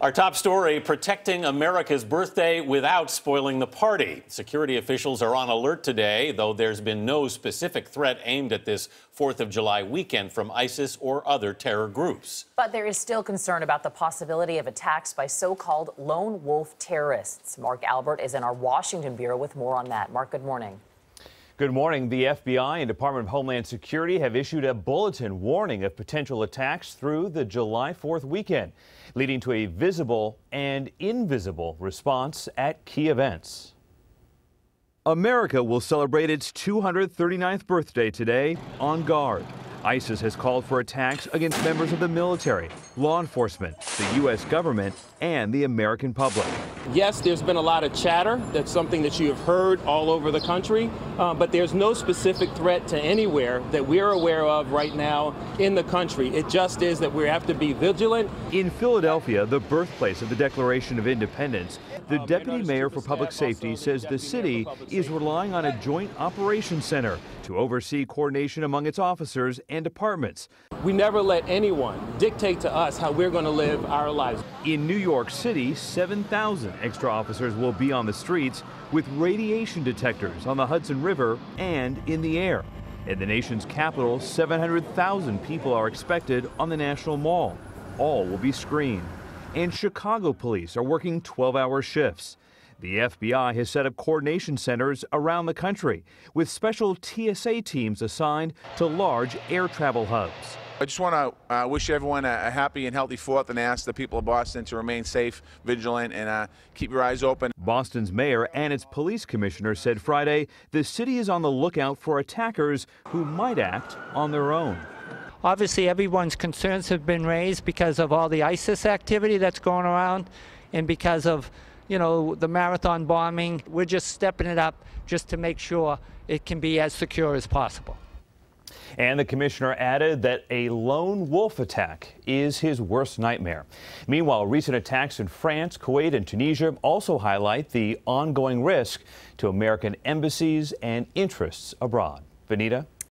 Our top story, protecting America's birthday without spoiling the party. Security officials are on alert today, though there's been no specific threat aimed at this 4th of July weekend from ISIS or other terror groups. But there is still concern about the possibility of attacks by so-called lone wolf terrorists. Mark Albert is in our Washington bureau with more on that. Mark, good morning. Good morning. The FBI and Department of Homeland Security have issued a bulletin warning of potential attacks through the July 4th weekend, leading to a visible and invisible response at key events. America will celebrate its 239th birthday today. On guard. ISIS has called for attacks against members of the military, law enforcement, the U.S. government, and the American public. Yes, there's been a lot of chatter. That's something that you have heard all over the country, but there's no specific threat to anywhere that we're aware of right now in the country. It just is that we have to be vigilant. In Philadelphia, the birthplace of the Declaration of Independence, the deputy mayor for public safety says the city is relying on a joint operations center to oversee coordination among its officers and departments. We never let anyone dictate to us how we're going to live our lives. In New York City, 7,000 extra officers will be on the streets with radiation detectors on the Hudson River and in the air. In the nation's capital, 700,000 people are expected on the National Mall. All will be screened. And Chicago police are working 12-hour shifts. The FBI has set up coordination centers around the country with special TSA teams assigned to large air travel hubs. I just want to wish everyone a happy and healthy 4th and ask the people of Boston to remain safe, vigilant, and keep your eyes open. Boston's mayor and its police commissioner said Friday the city is on the lookout for attackers who might act on their own. Obviously, everyone's concerns have been raised because of all the ISIS activity that's going around and because of, the marathon bombing. We're just stepping it up just to make sure it can be as secure as possible. And the commissioner added that a lone wolf attack is his worst nightmare. Meanwhile, recent attacks in France, Kuwait, and Tunisia also highlight the ongoing risk to American embassies and interests abroad. Vanita?